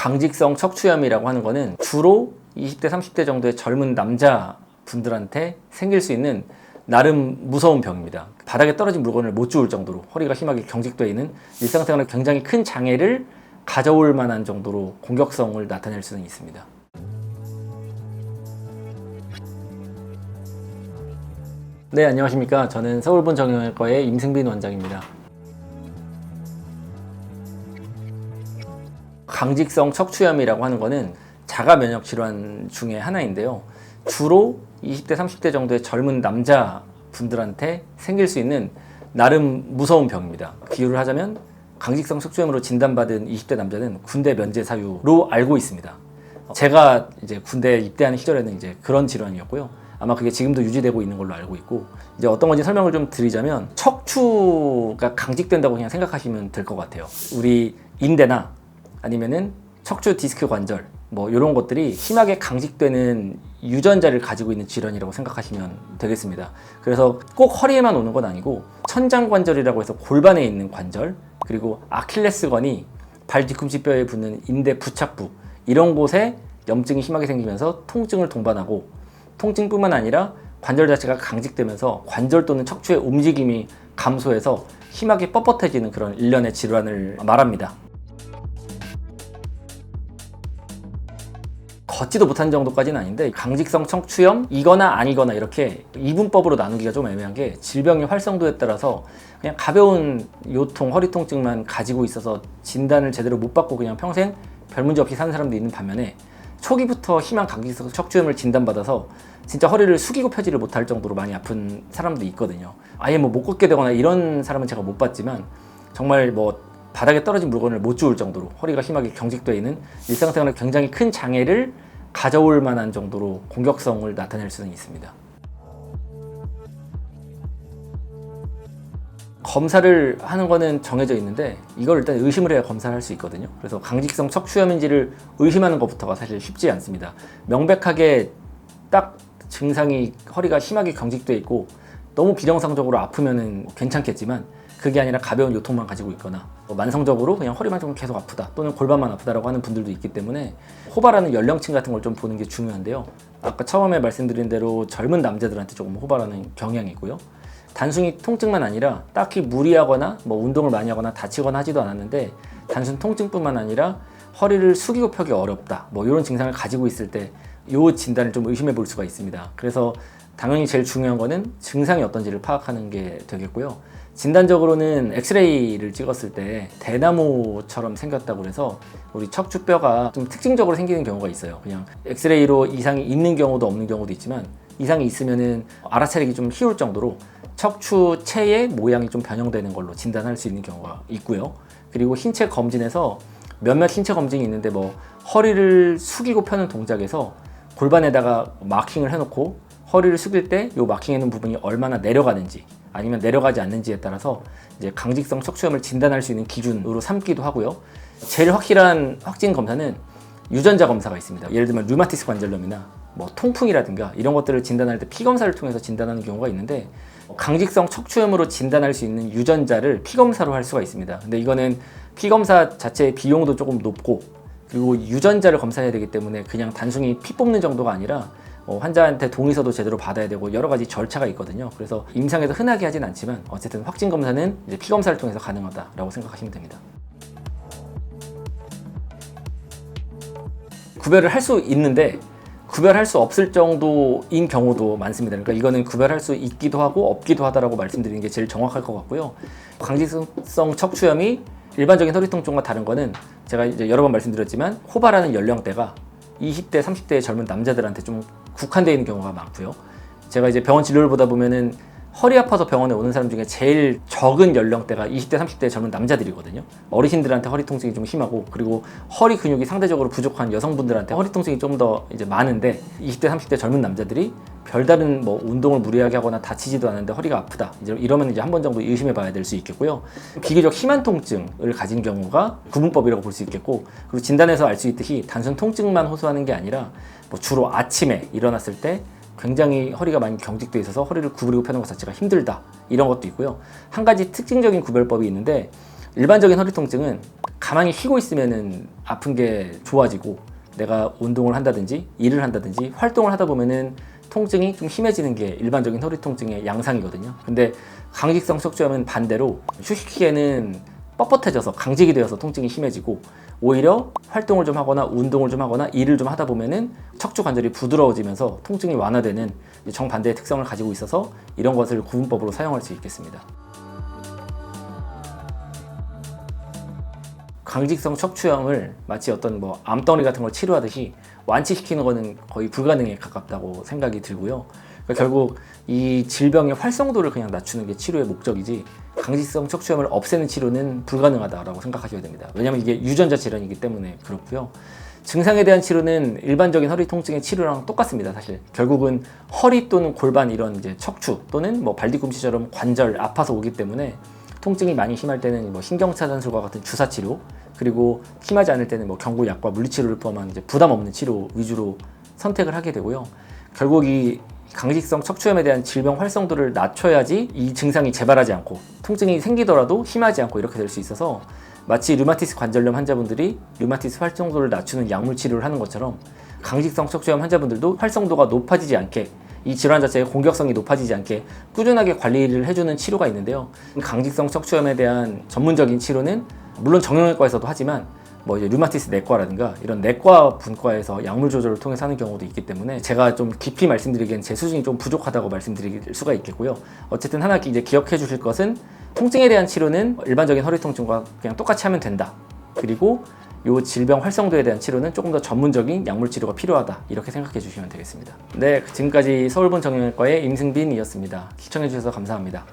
강직성 척추염이라고 하는 거는 주로 20대, 30대 정도의 젊은 남자분들한테 생길 수 있는 나름 무서운 병입니다. 바닥에 떨어진 물건을 못 주울 정도로 허리가 심하게 경직되어 있는 일상생활에 굉장히 큰 장애를 가져올 만한 정도로 공격성을 나타낼 수는 있습니다. 네, 안녕하십니까. 저는 서울본 정형외과의 임승빈 원장입니다. 강직성 척추염이라고 하는 거는 자가 면역 질환 중에 하나인데요. 주로 20대, 30대 정도의 젊은 남자분들한테 생길 수 있는 나름 무서운 병입니다. 비유를 하자면 강직성 척추염으로 진단받은 20대 남자는 군대 면제 사유로 알고 있습니다. 제가 이제 군대 입대하는 시절에는 이제 그런 질환이었고요. 아마 그게 지금도 유지되고 있는 걸로 알고 있고, 이제 어떤 건지 설명을 좀 드리자면 척추가 강직된다고 그냥 생각하시면 될 것 같아요. 우리 인대나 아니면은 척추 디스크 관절 뭐 이런 것들이 심하게 강직되는 유전자를 가지고 있는 질환이라고 생각하시면 되겠습니다. 그래서 꼭 허리에만 오는 건 아니고 천장관절이라고 해서 골반에 있는 관절, 그리고 아킬레스건이 발 뒤꿈치뼈에 붙는 인대 부착부, 이런 곳에 염증이 심하게 생기면서 통증을 동반하고, 통증뿐만 아니라 관절 자체가 강직되면서 관절 또는 척추의 움직임이 감소해서 심하게 뻣뻣해지는 그런 일련의 질환을 말합니다. 걷지도 못한 정도까지는 아닌데, 강직성 척추염이거나 아니거나 이렇게 이분법으로 나누기가 좀 애매한 게, 질병의 활성도에 따라서 그냥 가벼운 요통, 허리 통증만 가지고 있어서 진단을 제대로 못 받고 그냥 평생 별 문제 없이 사는 사람도 있는 반면에, 초기부터 심한 강직성 척추염을 진단받아서 진짜 허리를 숙이고 펴지를 못할 정도로 많이 아픈 사람도 있거든요. 아예 뭐 못 걷게 되거나 이런 사람은 제가 못 봤지만, 정말 뭐 바닥에 떨어진 물건을 못 주울 정도로 허리가 심하게 경직되어 있는 일상생활에 굉장히 큰 장애를 가져올 만한 정도로 공격성을 나타낼 수는 있습니다. 검사를 하는 거는 정해져 있는데, 이걸 일단 의심을 해야 검사를 할 수 있거든요. 그래서 강직성 척추염인지를 의심하는 것부터가 사실 쉽지 않습니다. 명백하게 딱 증상이 허리가 심하게 경직되어 있고 너무 비정상적으로 아프면은 괜찮겠지만, 그게 아니라 가벼운 요통만 가지고 있거나 만성적으로 그냥 허리만 좀 계속 아프다 또는 골반만 아프다라고 하는 분들도 있기 때문에 호발하는 연령층 같은 걸 좀 보는 게 중요한데요. 아까 처음에 말씀드린 대로 젊은 남자들한테 조금 호발하는 경향이 있고요. 단순히 통증만 아니라 딱히 무리하거나 뭐 운동을 많이 하거나 다치거나 하지도 않았는데, 단순 통증뿐만 아니라 허리를 숙이고 펴기 어렵다, 뭐 이런 증상을 가지고 있을 때 이 진단을 좀 의심해 볼 수가 있습니다. 그래서 당연히 제일 중요한 거는 증상이 어떤지를 파악하는 게 되겠고요. 진단적으로는 엑스레이를 찍었을 때 대나무처럼 생겼다고 해서 우리 척추뼈가 좀 특징적으로 생기는 경우가 있어요. 그냥 엑스레이로 이상이 있는 경우도 없는 경우도 있지만, 이상이 있으면은 알아차리기 좀 쉬울 정도로 척추체의 모양이 좀 변형되는 걸로 진단할 수 있는 경우가 있고요. 그리고 신체 검진에서 몇몇 신체 검진이 있는데, 뭐 허리를 숙이고 펴는 동작에서 골반에다가 마킹을 해놓고 허리를 숙일 때 이 마킹해놓은 부분이 얼마나 내려가는지 아니면 내려가지 않는지에 따라서 이제 강직성 척추염을 진단할 수 있는 기준으로 삼기도 하고요. 제일 확실한 확진 검사는 유전자 검사가 있습니다. 예를 들면 류마티스 관절염이나 뭐 통풍이라든가 이런 것들을 진단할 때 피검사를 통해서 진단하는 경우가 있는데, 강직성 척추염으로 진단할 수 있는 유전자를 피검사로 할 수가 있습니다. 근데 이거는 피검사 자체의 비용도 조금 높고, 그리고 유전자를 검사해야 되기 때문에 그냥 단순히 피 뽑는 정도가 아니라 환자한테 동의서도 제대로 받아야 되고 여러 가지 절차가 있거든요. 그래서 임상에서 흔하게 하진 않지만 어쨌든 확진 검사는 이제 피검사를 통해서 가능하다라고 생각하시면 됩니다. 구별을 할 수 있는데 구별할 수 없을 정도인 경우도 많습니다. 그러니까 이거는 구별할 수 있기도 하고 없기도 하다라고 말씀드리는 게 제일 정확할 것 같고요. 강직성 척추염이 일반적인 허리 통증과 다른 거는, 제가 이제 여러 번 말씀드렸지만 호발하는 연령대가 20대, 30대의 젊은 남자들한테 좀 국한되어 있는 경우가 많고요. 제가 이제 병원 진료를 보다 보면은 허리 아파서 병원에 오는 사람 중에 제일 적은 연령대가 20대, 30대의 젊은 남자들이거든요. 어르신들한테 허리 통증이 좀 심하고, 그리고 허리 근육이 상대적으로 부족한 여성분들한테 허리 통증이 좀 더 이제 많은데, 20대, 30대 젊은 남자들이 별다른 뭐 운동을 무리하게 하거나 다치지도 않는데 허리가 아프다, 이러면 이제 한 번 정도 의심해 봐야 될 수 있겠고요. 비교적 심한 통증을 가진 경우가 구분법이라고 볼 수 있겠고, 그리고 진단에서 알 수 있듯이 단순 통증만 호소하는 게 아니라 뭐 주로 아침에 일어났을 때 굉장히 허리가 많이 경직돼 있어서 허리를 구부리고 펴는 것 자체가 힘들다, 이런 것도 있고요. 한 가지 특징적인 구별법이 있는데, 일반적인 허리 통증은 가만히 쉬고 있으면은 아픈 게 좋아지고 내가 운동을 한다든지 일을 한다든지 활동을 하다 보면은 통증이 좀 심해지는 게 일반적인 허리 통증의 양상이거든요. 근데 강직성 척추염은 반대로 휴식기에는 뻣뻣해져서 강직이 되어서 통증이 심해지고 오히려 활동을 좀 하거나 운동을 좀 하거나 일을 좀 하다 보면은 척추 관절이 부드러워지면서 통증이 완화되는 정반대의 특성을 가지고 있어서 이런 것을 구분법으로 사용할 수 있겠습니다. 강직성 척추염을 마치 어떤 암덩어리 같은 걸 치료하듯이 완치시키는 것은 거의 불가능에 가깝다고 생각이 들고요. 그러니까 결국 이 질병의 활성도를 그냥 낮추는 게 치료의 목적이지 강직성 척추염을 없애는 치료는 불가능하다고 생각하셔야 됩니다. 왜냐하면 이게 유전자 질환이기 때문에 그렇고요. 증상에 대한 치료는 일반적인 허리 통증의 치료랑 똑같습니다. 사실 결국은 허리 또는 골반 이런 이제 척추 또는 발뒤꿈치처럼 관절 아파서 오기 때문에 통증이 많이 심할 때는 신경차단술과 같은 주사 치료, 그리고 심하지 않을 때는 경구약과 물리치료를 포함한 이제 부담 없는 치료 위주로 선택을 하게 되고요. 결국 이 강직성 척추염에 대한 질병 활성도를 낮춰야지 이 증상이 재발하지 않고 통증이 생기더라도 심하지 않고 이렇게 될 수 있어서 마치 류마티스 관절염 환자분들이 류마티스 활성도를 낮추는 약물 치료를 하는 것처럼 강직성 척추염 환자분들도 활성도가 높아지지 않게, 이 질환 자체의 공격성이 높아지지 않게 꾸준하게 관리를 해주는 치료가 있는데요. 강직성 척추염에 대한 전문적인 치료는 물론 정형외과에서도 하지만 이제 류마티스 내과라든가 이런 내과 분과에서 약물 조절을 통해서 하는 경우도 있기 때문에 제가 좀 깊이 말씀드리기엔 제 수준이 좀 부족하다고 말씀드릴 수가 있겠고요. 어쨌든 하나 이제 기억해 주실 것은 통증에 대한 치료는 일반적인 허리 통증과 그냥 똑같이 하면 된다. 그리고 이 질병 활성도에 대한 치료는 조금 더 전문적인 약물 치료가 필요하다. 이렇게 생각해 주시면 되겠습니다. 네, 지금까지 서울본 정형외과의 임승빈이었습니다. 시청해 주셔서 감사합니다.